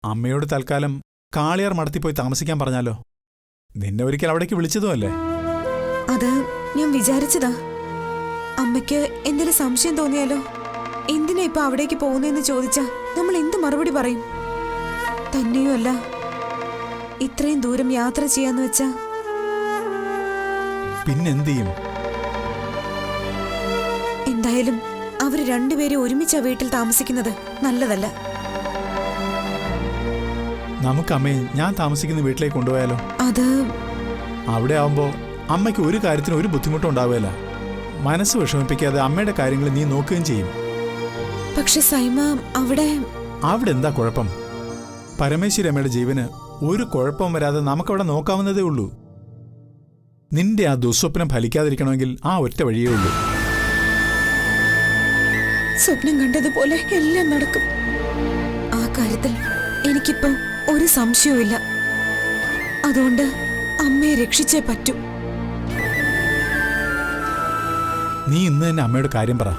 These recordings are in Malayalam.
അമ്മയോട് തൽക്കാലം കാളിയാർ മഠത്തിൽ പോയി താമസിക്കാൻ പറഞ്ഞാലോ? നിന്നെ ഒരിക്കൽ അവിടേക്ക് വിളിച്ചതുമല്ലേ? അത് ഞാൻ വിചാരിച്ചതാ. അമ്മയ്ക്ക് എന്തെങ്കിലും സംശയം തോന്നിയാലോ? എന്തിനാ ഇപ്പൊ അവിടേക്ക് പോകുന്നതെന്ന് ചോദിച്ചാ നമ്മൾ എന്ത് മറുപടി പറയും? തന്നെയുമല്ല, ഇത്രയും ദൂരം യാത്ര ചെയ്യാന്ന് വെച്ചാ പിന്നെന്ത് ചെയ്യും? എന്തായാലും അവര് രണ്ടുപേരും ഒരുമിച്ചാ വീട്ടിൽ താമസിക്കുന്നത് നല്ലതല്ല. നമുക്ക് അമ്മയെ ഞാൻ താമസിക്കുന്ന വീട്ടിലേക്ക് കൊണ്ടുപോയാലോ? അത് അവിടെ ആവുമ്പോ അമ്മയ്ക്ക് ഒരു കാര്യത്തിന് ഒരു ബുദ്ധിമുട്ടും ഉണ്ടാവുകയില്ല. മനസ്സ് വിഷമിപ്പിക്കാതെ അമ്മയുടെ കാര്യങ്ങൾ നീ നോക്കുകയും ചെയ്യും. പക്ഷെ സൈമ, അവിടെ എന്താ കുഴപ്പം? പരമേശ്വരി അമ്മയുടെ ജീവന് ഒരു കുഴപ്പവും വരാതെ നമുക്കവിടെ നോക്കാവുന്നതേ ഉള്ളൂ. നിന്റെ ആ ദുസ്വപ്നം ഫലിക്കാതിരിക്കണമെങ്കിൽ ആ ഒറ്റ വഴിയേ ഉള്ളൂ. സ്വപ്നം കണ്ടതുപോലെ എല്ലാം നടക്കും. ആ കാര്യത്തിൽ എനിക്കിപ്പോ ഒരു സംശയവുമില്ല. അതുകൊണ്ട് അമ്മയെ രക്ഷിച്ചേ പറ്റൂ. നീ ഇന്ന് തന്നെ അമ്മയുടെ കാര്യം പറ.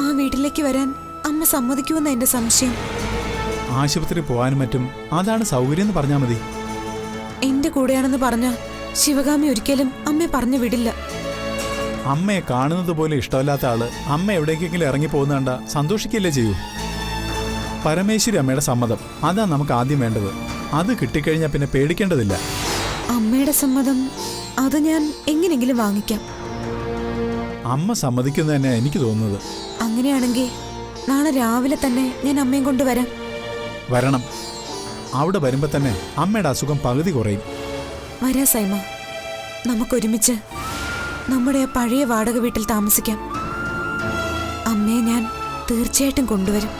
ആ വീട്ടിലേക്ക് വരാൻ അമ്മ സമ്മതിക്കുമെന്ന എന്റെ സംശയം. ആശുപത്രി പോകാനും മറ്റും അതാണ് സൗകര്യം എന്ന് പറഞ്ഞാൽ മതി. എന്റെ കൂടെയാണെന്ന് പറഞ്ഞ ശിവകാമി ഒരിക്കലും അമ്മയെ പറഞ്ഞു വിടില്ല. അമ്മയെ കാണുന്നത് പോലെ ഇഷ്ടമല്ലാത്ത ആള് അമ്മ എവിടേക്കെങ്കിലും ഇറങ്ങി പോകുന്ന കണ്ട സന്തോഷിക്കല്ലേ ചെയ്യൂ? പരമേശ്വരി അമ്മയുടെ സമ്മതം അതാ നമുക്ക് ആദ്യം വേണ്ടത്. അത് കിട്ടിക്കഴിഞ്ഞാൽ പിന്നെ പേടിക്കേണ്ടതില്ല. അമ്മയുടെ സമ്മതം അത് ഞാൻ എങ്ങനെങ്കിലും വാങ്ങിക്കാം. അമ്മ സമ്മതിക്കുന്നത് തന്നെ എനിക്ക് തോന്നുന്നത്. അങ്ങനെയാണെങ്കിൽ നാളെ രാവിലെ തന്നെ ഞാൻ അമ്മയും കൊണ്ടുവരാം. വരണം. അവിടെ വരുമ്പോ തന്നെ അമ്മയുടെ അസുഖം പകുതി കുറയും. വരാ സൈമ, നമുക്കൊരുമിച്ച് നമ്മുടെ ആ പഴയ വാടക വീട്ടിൽ താമസിക്കാം. അമ്മയെ ഞാൻ തീർച്ചയായിട്ടും കൊണ്ടുവരും.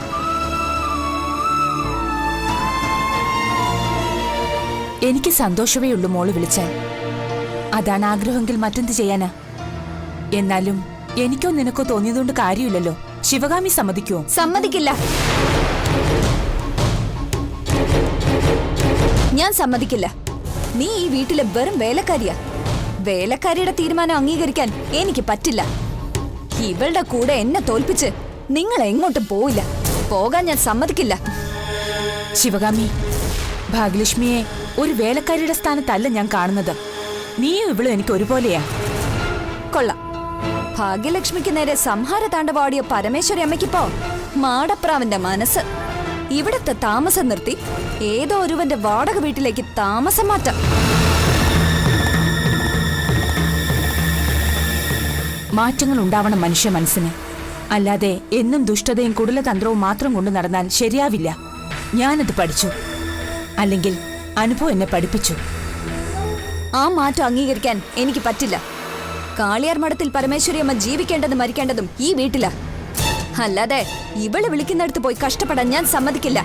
എനിക്ക് സന്തോഷമേ ഉള്ളൂ മോള് വിളിച്ചാൽ. അതാണ് ആഗ്രഹമെങ്കിൽ മറ്റെന്ത് ചെയ്യാനാ? എന്നാലും എനിക്കോ നിനക്കോ തോന്നിയതുകൊണ്ട് കാര്യമില്ലല്ലോ. ശിവകാമി സമ്മതിക്കുമോ? സമ്മതിക്കില്ല. ഞാൻ സമ്മതിക്കില്ല. നീ ഈ വീട്ടിലെ വെറും വേലക്കാരിയാ. വേലക്കാരിയുടെ തീരുമാനം അംഗീകരിക്കാൻ എനിക്ക് പറ്റില്ല. ഇവളുടെ കൂടെ എന്നെ തോൽപ്പിച്ച് നിങ്ങൾ എങ്ങോട്ടും പോവില്ല. പോകാൻ ഞാൻ സമ്മതിക്കില്ല. ശിവകാമി, ഭാഗ്യലക്ഷ്മിയെ ഒരു വേലക്കാരിയുടെ സ്ഥാനത്തല്ല ഞാൻ കാണുന്നത്. നീയും ഇവളും എനിക്ക് ഒരുപോലെയാ. കൊള്ളാം. ഭാഗ്യലക്ഷ്മിക്ക് നേരെ സംഹാര താണ്ഡവാടിയ പരമേശ്വരി അമ്മയ്ക്കിപ്പോ മാടപ്രാവിന്റെ മനസ്സ്. ഇവിടത്തെ താമസം നിർത്തി ഏതോ ഒരുവന്റെ വാടക വീട്ടിലേക്ക് താമസം മാറ്റാം. മാറ്റങ്ങൾ ഉണ്ടാവണം മനുഷ്യ മനസ്സിന്. അല്ലാതെ എന്നും ദുഷ്ടതയും കുടിലതന്ത്രവും മാത്രം കൊണ്ട് നടന്നാൽ ശരിയാവില്ല. ഞാനത് പഠിച്ചു. അല്ലെങ്കിൽ അനുഭവം എന്നെ പഠിപ്പിച്ചു. ആ മാറ്റം അംഗീകരിക്കാൻ എനിക്ക് പറ്റില്ല. കാളിയാർ മഠത്തിൽ പരമേശ്വരി അമ്മ ജീവിക്കേണ്ടതും മരിക്കേണ്ടതും ഈ വീട്ടിലാ. അല്ലാതെ ഇവള് വിളിക്കുന്നിടത്ത് പോയി കഷ്ടപ്പെടാൻ ഞാൻ സമ്മതിക്കില്ല.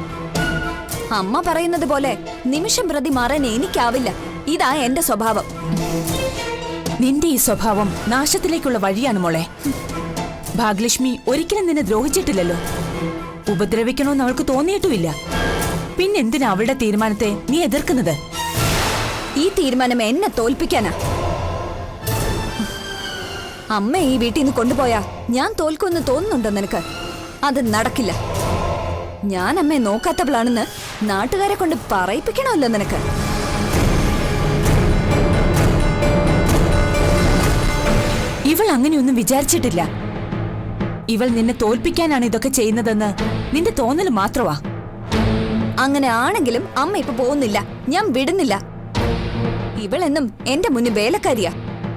അമ്മ പറയുന്നത് പോലെ നിമിഷം പ്രതി മാറാൻ എനിക്കാവില്ല. ഇതാ എന്റെ സ്വഭാവം. നിന്റെ ഈ സ്വഭാവം നാശത്തിലേക്കുള്ള വഴിയാണ് മോളെ. ഭാഗ്യലക്ഷ്മി ഒരിക്കലും നിന്നെ ദ്രോഹിച്ചിട്ടില്ലല്ലോ. ഉപദ്രവിക്കണമെന്ന് അവൾക്ക് തോന്നിയിട്ടുമില്ല. പിന്നെന്തിനാ അവളുടെ തീരുമാനത്തെ നീ എതിർക്കുന്നത്? ഈ തീരുമാനം എന്നെ തോൽപ്പിക്കാനാ. അമ്മ ഈ വീട്ടിൽ നിന്ന് കൊണ്ടുപോയാ ഞാൻ തോൽക്കുമെന്ന് തോന്നുന്നുണ്ടോ നിനക്ക്? അത് നടക്കില്ല. ഞാൻ അമ്മയെ നോക്കാത്തവളാണെന്ന് നാട്ടുകാരെ കൊണ്ട് പറയിപ്പിക്കണമല്ലോ നിനക്ക്. ഇവൾ അങ്ങനെയൊന്നും വിചാരിച്ചിട്ടില്ല. ഇവൾ നിന്നെ തോൽപ്പിക്കാനാണ് ഇതൊക്കെ ചെയ്യുന്നതെന്ന് നിന്റെ തോന്നൽ മാത്രമാ. അങ്ങനെ ആണെങ്കിലും അമ്മ ഇപ്പൊ പോകുന്നില്ല. ഞാൻ വിടുന്നില്ല. ഇവളെന്നും എന്റെ മുന്നിൽ വേലക്കാരിയാ.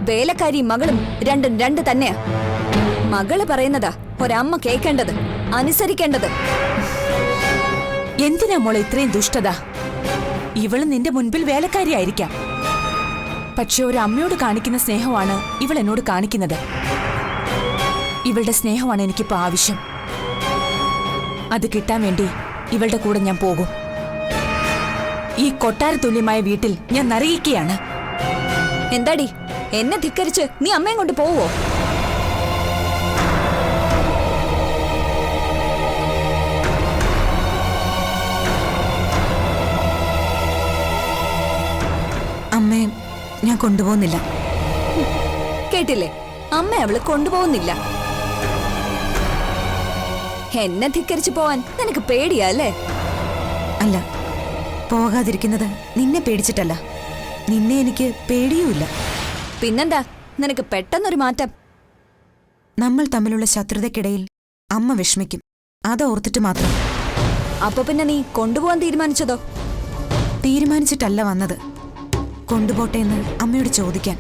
വേലക്കാരി മകളും രണ്ടും രണ്ട് തന്നെയാ. മകള് പറയുന്നതാ ഒരമ്മ കേൾക്കേണ്ടത്, അനുസരിക്കേണ്ടത്. എന്തിനാ മോളെ ഇത്രയും ദുഷ്ടത? ഇവള് നിന്റെ മുൻപിൽ വേലക്കാരിയായിരിക്കാം. പക്ഷെ ഒരു അമ്മയോട് കാണിക്കുന്ന സ്നേഹമാണ് ഇവൾ എന്നോട് കാണിക്കുന്നത്. ഇവളുടെ സ്നേഹമാണ് എനിക്കിപ്പോ ആവശ്യം. അത് കിട്ടാൻ വേണ്ടി ഇവളുടെ കൂടെ ഞാൻ പോകും. ഈ കൊട്ടാര തുല്യമായ വീട്ടിൽ ഞാൻ നരകിക്കുകയാണ്. എന്താടി, എന്നെ ധിക്കരിച്ച് നീ അമ്മയും കൊണ്ട് പോവോ? അമ്മയെ ഞാൻ കൊണ്ടുപോകുന്നില്ല. കേട്ടില്ലേ, അമ്മ അവള് കൊണ്ടുപോകുന്നില്ല. എന്നെ ധിക്കരിച്ചു പോവാൻ നിനക്ക് പേടിയാ അല്ലേ? അല്ല, പോകാതിരിക്കുന്നത് നിന്നെ പേടിച്ചിട്ടല്ല, നിന്നെ എനിക്ക് പേടിയുമില്ല. പിന്നെന്താ നിനക്ക് പെട്ടെന്നൊരു മാറ്റം? നമ്മൾ തമ്മിലുള്ള ശത്രുതയ്ക്കിടയിൽ അമ്മ വിഷമിക്കും, അതോർത്തിട്ട് മാത്രം. അപ്പൊ പിന്നെ നീ കൊണ്ടുപോകാൻ തീരുമാനിച്ചതോ? തീരുമാനിച്ചിട്ടല്ല വന്നത്, കൊണ്ടുപോട്ടെ എന്ന് അമ്മയോട് ചോദിക്കാൻ.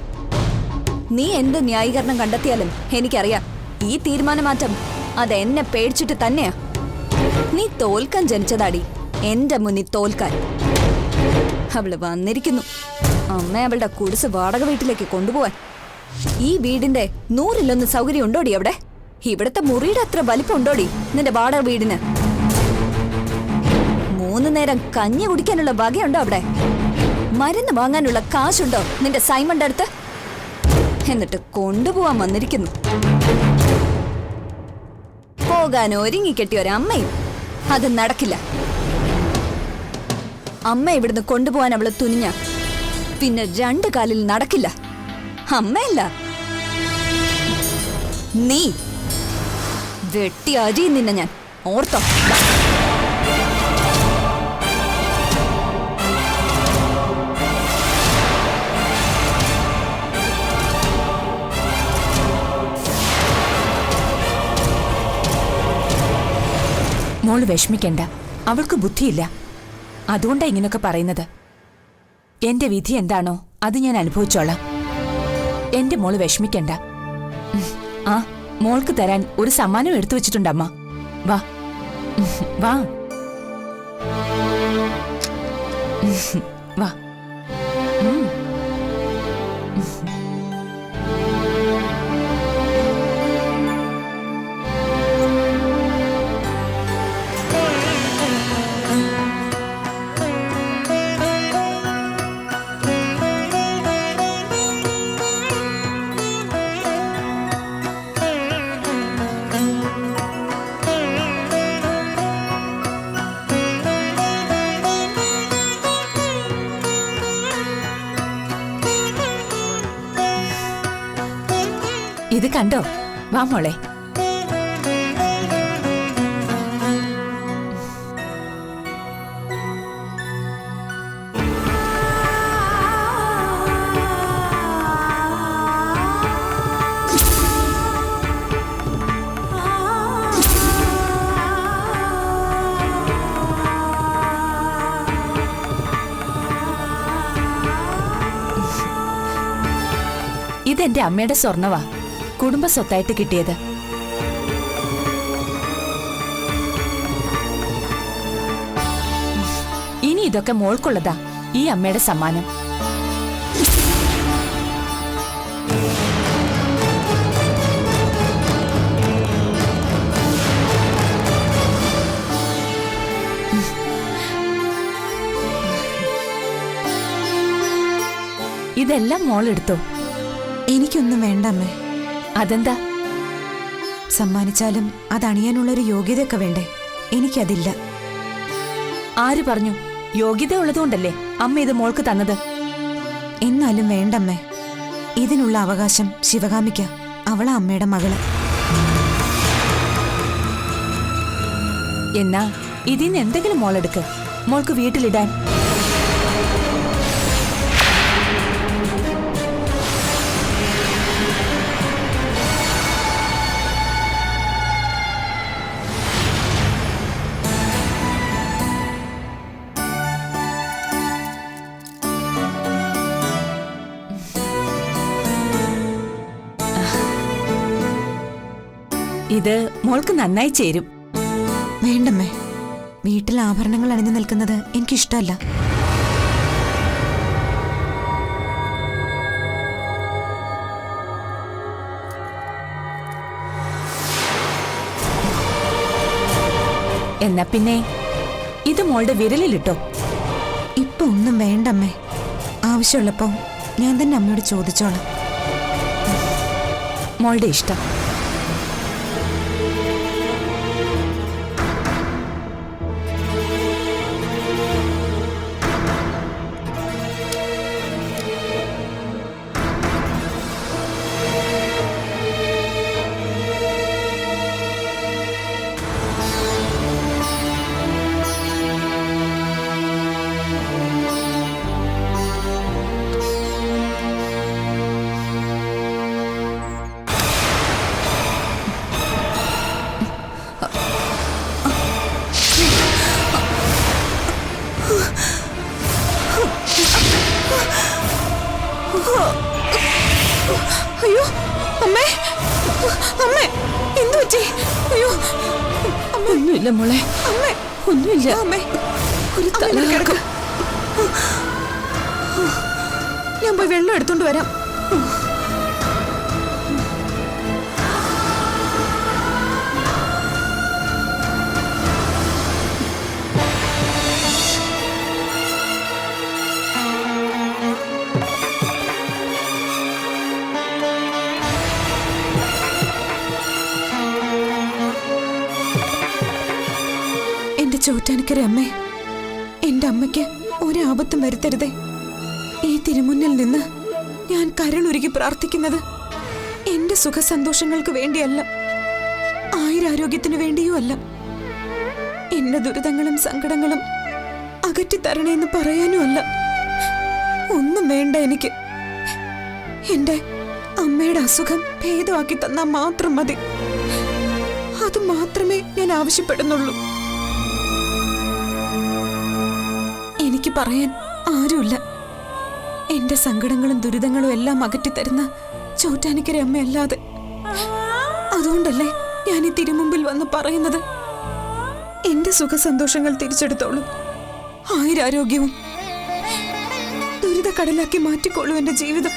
നീ എന്ത് ന്യായീകരണം കണ്ടെത്തിയാലും എനിക്കറിയാം ഈ തീരുമാനമാറ്റം അത് എന്നെ പേടിച്ചിട്ട് തന്നെയാ. നീ തോൽക്കാൻ ജനിച്ചതാടി, എന്റെ മുന്നിൽ തോൽക്കാൻ. അവള് വന്നിരിക്കുന്നു, അമ്മ അവളുടെ കുടിസ് വാടക വീട്ടിലേക്ക് കൊണ്ടുപോവാൻ. ഈ വീടിന്റെ 100-1 സൗകര്യം ഉണ്ടോടി അവിടെ? ഇവിടുത്തെ മുറിയുടെ അത്ര വലിപ്പം ഉണ്ടോടി നിന്റെ വാടക വീടിന്? 3 നേരം കഞ്ഞി കുടിക്കാനുള്ള വകയുണ്ടോ അവിടെ? മരുന്ന് വാങ്ങാനുള്ള കാശുണ്ടോ നിന്റെ സൈമന്റെ അടുത്ത്? എന്നിട്ട് കൊണ്ടുപോവാൻ വന്നിരിക്കുന്നു. പോകാൻ ഒരുങ്ങിക്കെട്ടിയ ഒരമ്മയും അത് നടക്കില്ല. അമ്മ ഇവിടുന്ന് കൊണ്ടുപോവാൻ അവള് തുനിഞ്ഞ പിന്നെ 2 കാലിൽ നടക്കില്ല. അമ്മയല്ല നീ. വെട്ടി അരി നിന്നെ ഞാൻ, ഓർത്തോ? മോള് വിഷമിക്കണ്ട, അവൾക്ക് ബുദ്ധിയില്ല, അതുകൊണ്ടാ ഇങ്ങനൊക്കെ പറയുന്നത്. എന്റെ വിധി എന്താണോ അത് ഞാൻ അനുഭവിച്ചോളാം. എന്റെ മോള് വിഷമിക്കണ്ട. ആ, മോൾക്ക് തരാൻ ഒരു സമ്മാനം എടുത്തു വെച്ചിട്ടുണ്ടമ്മ. വാ വാ വാ. ഇത് കണ്ടോ? വാ മോളെ. ഇതെന്റെ അമ്മയുടെ സ്വർണവാ, കുടുംബ സ്വത്തായിട്ട് കിട്ടിയത്. ഇനി ഇതൊക്കെ മോൾക്കുള്ളതാ, ഈ അമ്മയുടെ സമ്മാനം. ഇതെല്ലാം മോളെടുത്തോ? എനിക്കൊന്നും വേണ്ട അമ്മേ. അതെന്താ? സമ്മാനിച്ചാലും അതണിയാനുള്ളൊരു യോഗ്യതയൊക്കെ വേണ്ടേ? എനിക്കതില്ല. ആര് പറഞ്ഞു? യോഗ്യത ഉള്ളതുകൊണ്ടല്ലേ അമ്മ ഇത് മോൾക്ക് തന്നത്. എന്നാലും വേണ്ടമ്മേ, ഇതിനുള്ള അവകാശം ശിവകാമിക്ക. അവളാ അമ്മയുടെ മകള്. എന്നാ ഇതിന്ന് എന്തെങ്കിലും മോളെടുക്ക്, മോൾക്ക് വീട്ടിലിടാൻ. ഇത് മോൾക്ക് നന്നായി ചേരും. വേണ്ടമ്മേ, വീട്ടിൽ ആഭരണങ്ങൾ അണിഞ്ഞു നിൽക്കുന്നത് എനിക്കിഷ്ടമല്ല. എന്നാ പിന്നെ ഇത് മോളുടെ വിരലിലിട്ടോ. ഇപ്പൊ ഒന്നും വേണ്ടമ്മേ, ആവശ്യമുള്ളപ്പോ ഞാൻ തന്നെ അമ്മയോട് ചോദിച്ചോളാം. മോളുടെ ഇഷ്ടം. അയ്യോ അമ്മേ, അമ്മേ എന്തു പറ്റി? അയ്യോ ഒന്നുമില്ല മോളെ, അമ്മേ, ഒന്നുമില്ല. അമ്മേ, ഒരു അമ്മേ, ഇവിടെ കിടക്ക്. ഞാൻ പോയി വെള്ളം എടുത്തോണ്ട് വരാം. എന്റെ ചോറ്റാനിക്കര അമ്മേ, എന്റെ അമ്മയ്ക്ക് ഒരാപത്തും വരുത്തരുതേ. ഈ തിരുമുന്നിൽ നിന്ന് ഞാൻ കരളുരുകി പ്രാർത്ഥിക്കുന്നത് എന്റെ സുഖസന്തോഷങ്ങൾക്ക് വേണ്ടിയല്ല, ആയുരാരോഗ്യത്തിനു വേണ്ടിയും അല്ല. എന്റെ ദുരിതങ്ങളും സങ്കടങ്ങളും അകറ്റിത്തരണേന്ന് പറയാനുമല്ല. ഒന്നും വേണ്ട എനിക്ക്. എന്റെ അമ്മയുടെ അസുഖം ഭേദമാക്കി തന്നാൽ മാത്രം മതി. അത് മാത്രമേ ഞാൻ ആവശ്യപ്പെടുന്നുള്ളൂ. എനിക്ക് പറയാൻ ആരുമില്ല. എന്റെ സങ്കടങ്ങളും ദുരിതങ്ങളും എല്ലാം അകറ്റിത്തരുന്ന ചോറ്റാനിക്കര അമ്മയല്ലാതെ. അതുകൊണ്ടല്ലേ ഞാൻ ഈ തിരുമുമ്പിൽ വന്ന് പറയുന്നത്. എന്റെ സുഖസന്തോഷങ്ങൾ തിരിച്ചെടുത്തോളൂ, ആയുരാരോഗ്യവും ദുരിതക്കടലാക്കി മാറ്റിക്കോളൂ എന്റെ ജീവിതം.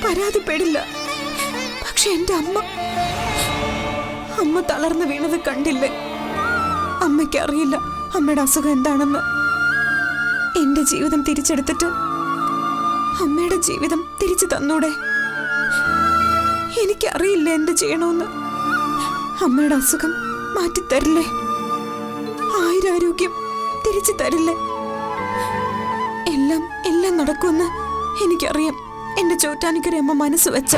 പരാതിപ്പെടില്ല. പക്ഷെ എന്റെ അമ്മ തളർന്നു വീണത് കണ്ടില്ലേ? അമ്മയ്ക്ക് അറിയില്ല അമ്മയുടെ അസുഖം എന്താണെന്ന്. എന്റെ ജീവിതം തിരിച്ചെടുത്തിട്ട് അമ്മയുടെ ജീവിതം തിരിച്ചു തന്നൂടെ? എനിക്കറിയില്ല എന്ത് ചെയ്യണമെന്ന്. അമ്മയുടെ അസുഖം മാറ്റിത്തരില്ലേ? ആയുരാരോഗ്യം തിരിച്ചു തരില്ലേ? എല്ലാം നടക്കുമെന്ന് എനിക്കറിയാം. എന്റെ ചോറ്റാനിക്കര അമ്മ മനസ്സ് വെച്ച.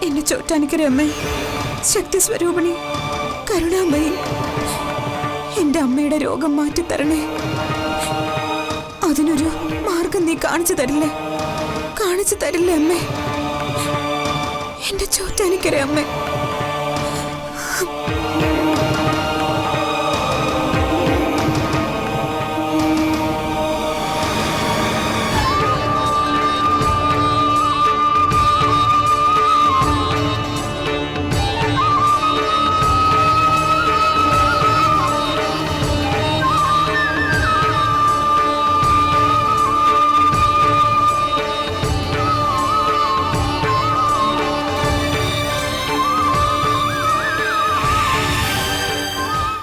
എന്റെ ചോറ്റാനിക്കര അമ്മ, ശക്തി സ്വരൂപിണി, കരുണാമയി, എന്റെ അമ്മയുടെ രോഗം മാറ്റിത്തരണേ. അതിനൊരു മാർഗം നീ കാണിച്ചു തരില്ലേ? കാണിച്ചു തരില്ലേ അമ്മേ? എന്റെ ചോറ്റാനിക്കര അമ്മേ.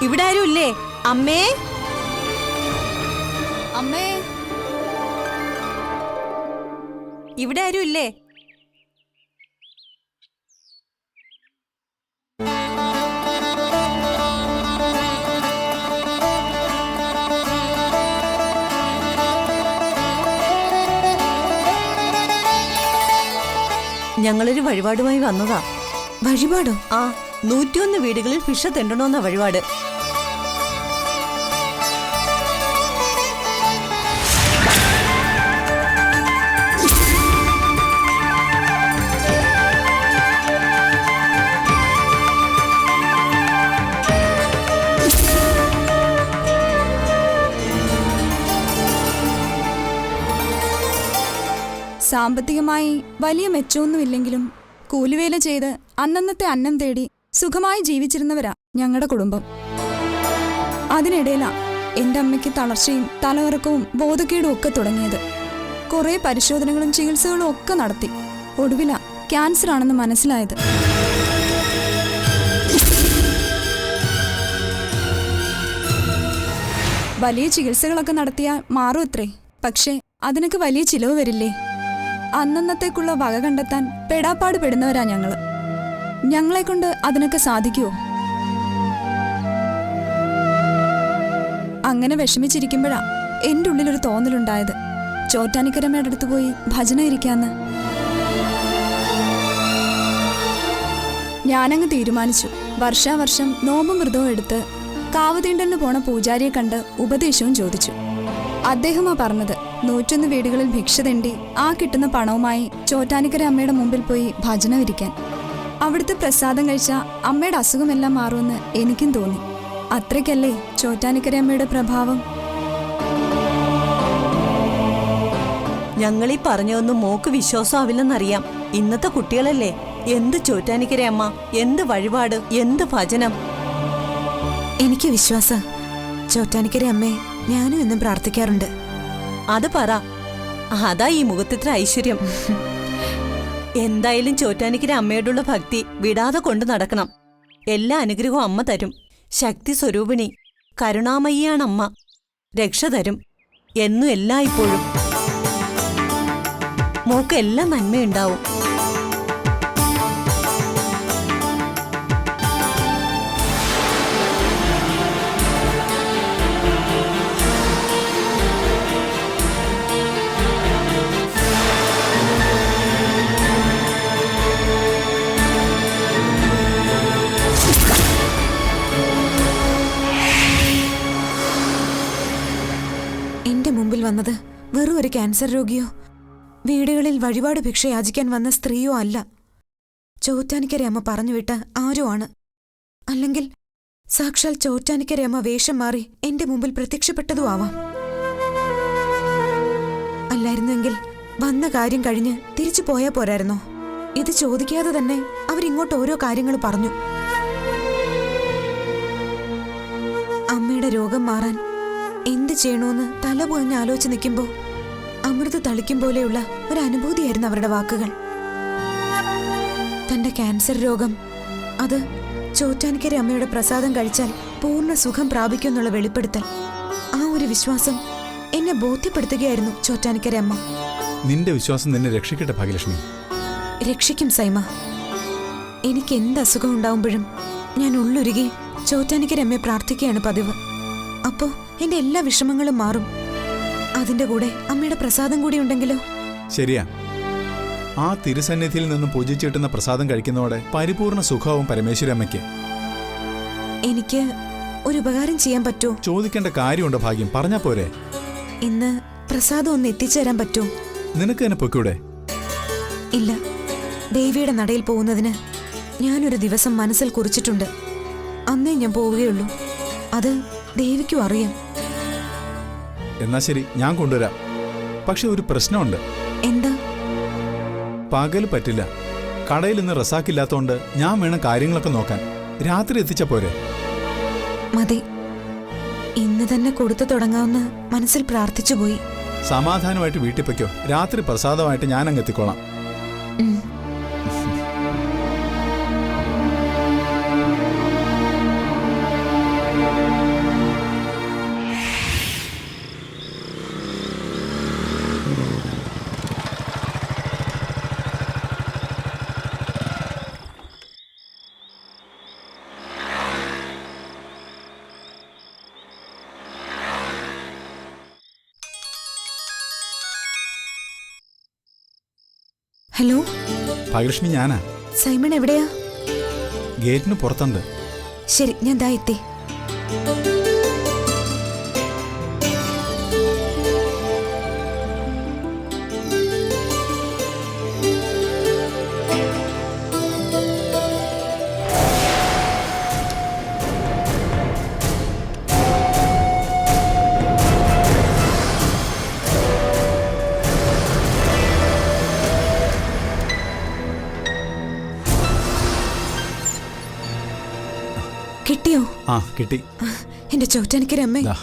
ഇവിടെ ആരും ഇല്ലേ? അമ്മേ, അമ്മേ, ഇവിടെ ആരും ഇല്ലേ? ഞങ്ങളൊരു വഴിപാടുമായി വന്നതാ. വഴിപാടോ? ആ, 101 വീടുകളിൽ ഭിക്ഷ തെണ്ടണമെന്ന വഴിപാട്. സാമ്പത്തികമായി വലിയ മെച്ചമൊന്നുമില്ലെങ്കിലും കൂലിവേല ചെയ്ത് അന്നന്നത്തെ അന്നം തേടി സുഖമായി ജീവിച്ചിരുന്നവരാ ഞങ്ങളുടെ കുടുംബം. അതിനിടയിലാ എൻ്റെ അമ്മയ്ക്ക് തളർച്ചയും തലകറക്കവും ബോധക്കേടും ഒക്കെ തുടങ്ങിയത്. കുറേ പരിശോധനകളും ചികിത്സകളും ഒക്കെ നടത്തി. ഒടുവിലാ ക്യാൻസർ ആണെന്ന് മനസ്സിലായത്. വലിയ ചികിത്സകളൊക്കെ നടത്തിയാൽ മാറുമത്രേ. പക്ഷേ അതിനൊക്കെ വലിയ ചിലവ് വരില്ലേ? അന്നന്നത്തേക്കുള്ള വക കണ്ടെത്താൻ പെടാപ്പാട് പെടുന്നവരാ ഞങ്ങള്. ഞങ്ങളെക്കൊണ്ട് അതിനൊക്കെ സാധിക്കുമോ? അങ്ങനെ വിഷമിച്ചിരിക്കുമ്പോഴാ എൻ്റെ ഉള്ളിലൊരു തോന്നലുണ്ടായത്, ചോറ്റാനിക്കരമ്മയുടെ അടുത്ത് പോയി ഭജന ഇരിക്കാന്ന്. ഞാനങ്ങ് തീരുമാനിച്ചു. വർഷാവർഷം നോമ്പും വ്രതവും എടുത്ത് കാവുതീണ്ടലിന് പോണ പൂജാരിയെ കണ്ട് ഉപദേശവും ചോദിച്ചു. അദ്ദേഹമാ പറഞ്ഞത് 101 വീടുകളിൽ ഭിക്ഷ തെണ്ടി ആ കിട്ടുന്ന പണവുമായി ചോറ്റാനിക്കര അമ്മയുടെ മുമ്പിൽ പോയി ഭജന ഇരിക്കാൻ. അവിടുത്തെ പ്രസാദം കഴിച്ചാൽ അമ്മയുടെ അസുഖമെല്ലാം മാറുമെന്ന് എനിക്കും തോന്നി. അത്രയ്ക്കല്ലേ ചോറ്റാനിക്കര അമ്മയുടെ പ്രഭാവം. ഞങ്ങളീ പറഞ്ഞൊന്നും മോക്ക് വിശ്വാസമാവില്ലെന്നറിയാം. ഇന്നത്തെ കുട്ടികളല്ലേ, എന്ത് ചോറ്റാനിക്കര അമ്മ, എന്ത് വഴിപാട്, എന്ത് ഭജനം. എനിക്ക് വിശ്വാസ ചോറ്റാനിക്കര അമ്മേ ഞാനും എന്നും പ്രാർത്ഥിക്കാറുണ്ട്. അത് പറ, അതാ ഈ മുഖത്തിത്ര ഐശ്വര്യം. എന്തായാലും ചോറ്റാനിക്കര അമ്മയോടുള്ള ഭക്തി വിടാതെ കൊണ്ടു നടക്കണം. എല്ലാ അനുഗ്രഹവും അമ്മ തരും. ശക്തി സ്വരൂപിണി, കരുണാമയിയാണമ്മ. രക്ഷ തരും എന്നും എല്ലായ്പ്പോഴും. മോക്ക് എല്ലാം നന്മയുണ്ടാവും. എന്റെ മുമ്പിൽ വന്നത് വെറും ഒരു ക്യാൻസർ രോഗിയോ വീടുകളിൽ വഴിപാട് ഭിക്ഷ യാചിക്കാൻ വന്ന സ്ത്രീയോ അല്ല. ചോറ്റാനിക്കര അമ്മ പറഞ്ഞുവിട്ട ആരോ ആണ്. അല്ലെങ്കിൽ സാക്ഷാൽ ചോറ്റാനിക്കര അമ്മ വേഷം മാറി എന്റെ മുമ്പിൽ പ്രത്യക്ഷപ്പെട്ടതും ആവാം. അല്ലായിരുന്നെങ്കിൽ വന്ന കാര്യം കഴിഞ്ഞ് തിരിച്ചു പോയാ പോരായിരുന്നോ? ഇത് ചോദിക്കാതെ തന്നെ അവരിങ്ങോട്ട് ഓരോ കാര്യങ്ങൾ പറഞ്ഞു. അമ്മയുടെ രോഗം മാറാൻ എന്ത് ചെയ്യണോന്ന് തലപോഞ്ഞ് ആലോചിച്ച് നിൽക്കുമ്പോ അമൃത് തളിക്കും പോലെയുള്ള ഒരു അനുഭൂതിയായിരുന്നു അവരുടെ വാക്കുകൾ. തന്റെ ക്യാൻസർ രോഗം അത് ചോറ്റാനിക്കര അമ്മയുടെ പ്രസാദം കഴിച്ചാൽ പൂർണ്ണ സുഖം പ്രാപിക്കുമെന്നുള്ള വെളിപ്പെടുത്തൽ. ആ ഒരു വിശ്വാസം എന്നെ ബോധ്യപ്പെടുത്തുകയായിരുന്നു ചോറ്റാനിക്കര അമ്മ. നിന്റെ വിശ്വാസം നിന്നെ രക്ഷിക്കട്ടെ ഭാഗ്യലക്ഷ്മി. രക്ഷിക്കും സൈമ. എനിക്ക് എന്ത് അസുഖം ഉണ്ടാവുമ്പോഴും ഞാൻ ഉള്ളുരുകി ചോറ്റാനിക്കര അമ്മയെ പ്രാർത്ഥിക്കുകയാണ് പതിവ്. അപ്പോ എന്റെ എല്ലാ വിഷമങ്ങളും മാറും. അതിന്റെ കൂടെ അമ്മയുടെ പ്രസാദം കൂടി ഉണ്ടെങ്കിലോ? ശരിയാ, ആ തിരുസന്നിധിയിൽ നിന്നും പൂജിച്ചു കിട്ടുന്ന പ്രസാദം കഴിക്കുന്നതോടെ പരിപൂർണ സുഖവും പരമേശ്വരമ്മയ്ക്ക്. എനിക്ക് ഒരു ഉപകാരം ചെയ്യാൻ പറ്റുമോ? ചോദിക്കേണ്ട കാര്യമുണ്ടോ ഭാഗ്യം, പറഞ്ഞാ പോരെ. ഇന്ന് പ്രസാദം ഒന്ന് എത്തിച്ചേരാൻ പറ്റുമോ? നിനക്ക് തന്നെ പൊയ്ക്കൂടെ? ഇല്ല, ദേവിയുടെ നടയിൽ പോകുന്നതിന് ഞാനൊരു ദിവസം മനസ്സിൽ കുറിച്ചിട്ടുണ്ട്. അന്നേ ഞാൻ പോവുകയുള്ളൂ. അത് ദേവിക്കും അറിയാം. എന്നാ ശരി, ഞാൻ കൊണ്ടുവരാം. പക്ഷെ ഒരു പ്രശ്നമുണ്ട്. എന്താ? പകല് പറ്റില്ല. കടയിൽ ഇന്ന് റസാക്കില്ലാത്തോണ്ട് ഞാൻ വേണം കാര്യങ്ങളൊക്കെ നോക്കാൻ. രാത്രി എത്തിച്ച പോരെ? മതി, ഇന്ന് തന്നെ കൊടുത്തു തുടങ്ങാമെന്ന് മനസ്സിൽ പ്രാർത്ഥിച്ചുപോയി. സമാധാനമായിട്ട് വീട്ടിൽ പൊയ്ക്കോ. രാത്രി പ്രസാദമായിട്ട് ഞാൻ അങ്ങ് എത്തിക്കോളാം. ഹലോ ഭാഗ്യലക്ഷ്മി, ഞാനാ. സൈമൺ എവിടെയാ? ഗേറ്റിന് പുറത്തുണ്ട്. ശരി, ഞാൻ ദാ എത്തി. കിട്ടിയോ? ആ, കിട്ടി. എന്റെ ചോറ്റാനിക്കര അമ്മേ. ദാ.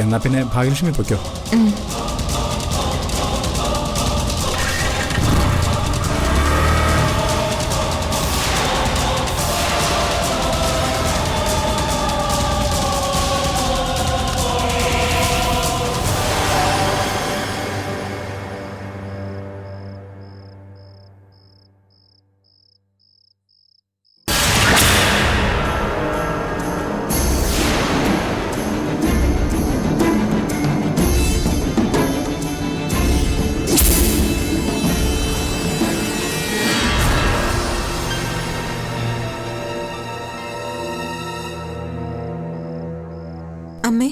എന്നാ പിന്നെ ഭാഗ്യലക്ഷ്മി പൊയ്ക്കോ. അമ്മേ,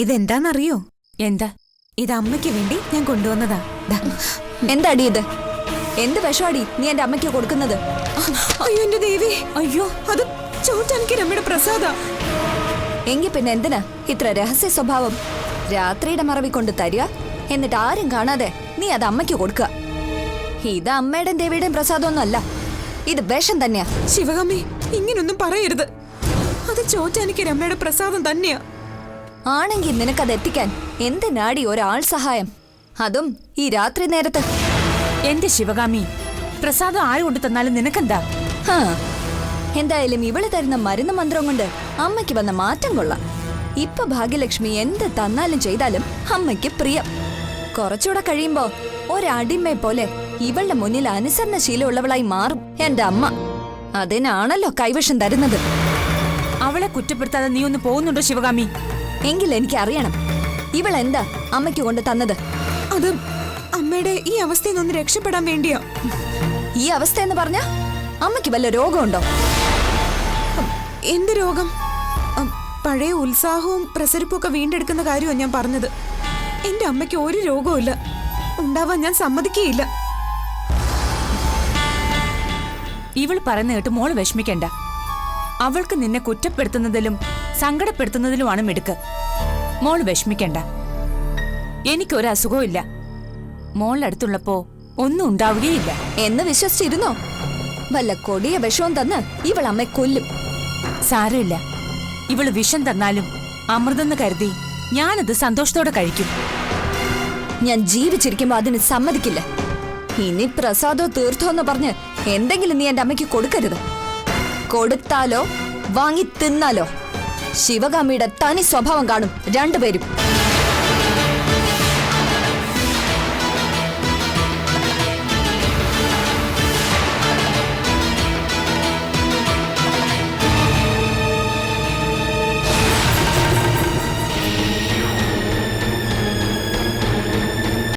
ഇതെന്താന്നറിയോ? എന്താ? ഇത് അമ്മയ്ക്ക് വേണ്ടി ഞാൻ കൊണ്ടുവന്നതാ. ദാ. എന്താടി ഇത്? എന്ത് വിഷമാടി നീ എന്റെ അമ്മയ്ക്ക് കൊടുക്കുന്നത്? അയ്യോ എന്റെ ദേവി, അയ്യോ, അത് ചോറ്റാനിക്ക് രമ്മയുടെ പ്രസാദ. എങ്കിൽ പിന്നെ എന്തിനാ ഇത്ര രഹസ്യ സ്വഭാവം? രാത്രിയുടെ മറവി കൊണ്ട് തരിക, എന്നിട്ട് ആരും കാണാതെ നീ അത് അമ്മയ്ക്ക് കൊടുക്കുക. ഇത് അമ്മയുടെയും ദേവിയുടെയും പ്രസാദമൊന്നും അല്ല, ഇത് വിഷം തന്നെയാ. ശിവകാമി, ഇങ്ങനൊന്നും പറയരുത്. അത് ചോറ്റാനിക്ക് രമ്മയുടെ പ്രസാദം തന്നെയാ. ആണെങ്കിൽ നിനക്കത് എത്തിക്കാൻ എന്തിനാടി ഒരാൾ സഹായം, അതും ഈ രാത്രി നേരത്ത്? എന്റെ ശിവകാമി, പ്രസാദം ആര് കൊണ്ടു തന്നാലും നിനക്കെന്താ? ഹാ, എന്തായാലും ഇവള് തരുന്ന മരുന്ന് മന്ത്രം കൊണ്ട് അമ്മയ്ക്ക് വന്ന മാറ്റം കൊള്ളാം. ഇപ്പൊ ഭാഗ്യലക്ഷ്മി എന്ത് തന്നാലും ചെയ്താലും അമ്മയ്ക്ക് പ്രിയം. കുറച്ചുകൂടെ കഴിയുമ്പോ ഒരടിമയെ പോലെ ഇവളുടെ മുന്നിൽ അനുസരണശീലമുള്ളവളായി മാറും എന്റെ അമ്മ. അതിനാണല്ലോ കൈവശം തരുന്നത്. അവളെ കുറ്റപ്പെടുത്താതെ നീ ഒന്ന് പോകുന്നുണ്ടോ ശിവകാമി? എങ്കിൽ എനിക്ക് അറിയണം, ഇവളെന്താ അമ്മയ്ക്ക് കൊണ്ട് തന്നത്? അത് അമ്മയുടെ ഈ അവസ്ഥയിൽ നിന്ന് രക്ഷപ്പെടാൻ വേണ്ടിയാ. ഈ അവസ്ഥ എന്ന് പറഞ്ഞ അമ്മയ്ക്ക് വല്ല രോഗമുണ്ടോ? എന്ത് രോഗം? പഴയ ഉത്സാഹവും പ്രസരിപ്പും ഒക്കെ വീണ്ടെടുക്കുന്ന കാര്യമാണ് ഞാൻ പറഞ്ഞത്. എന്റെ അമ്മയ്ക്ക് ഒരു രോഗവും ഇല്ല, ഉണ്ടാവാൻ ഞാൻ സമ്മതിക്കുകയില്ല. ഇവൾ പറയുന്ന കേട്ട് മോള് വിഷമിക്കണ്ട. അവൾക്ക് നിന്നെ കുറ്റപ്പെടുത്തുന്നതിലും സങ്കടപ്പെടുത്തുന്നതിലുമാണ് മിടുക്ക്. മോള് വിഷമിക്കണ്ട. എനിക്കൊരു അസുഖവും ഇല്ല. മോളുടെ അടുത്തുള്ളപ്പോ ഒന്നും ഉണ്ടാവുകയില്ല എന്ന് വിശ്വസിച്ചിരുന്നോ? വല്ല കൊടിയ വിഷവും തന്ന് ഇവൾ അമ്മ കൊല്ലും. സാരമില്ല, ഇവള് വിഷം തന്നാലും അമൃതെന്ന് കരുതി ഞാനത് സന്തോഷത്തോടെ കഴിക്കും. ഞാൻ ജീവിച്ചിരിക്കുമ്പോ അതിന് സമ്മതിക്കില്ല. ഇനി പ്രസാദോ തീർത്ഥോ എന്ന് പറഞ്ഞ് എന്തെങ്കിലും നീ എന്റെ അമ്മയ്ക്ക് കൊടുക്കരുത്. കൊടുത്താലോ വാങ്ങി തിന്നാലോ ശിവകാമിയുടെ തനി സ്വഭാവം കാണും രണ്ടുപേരും.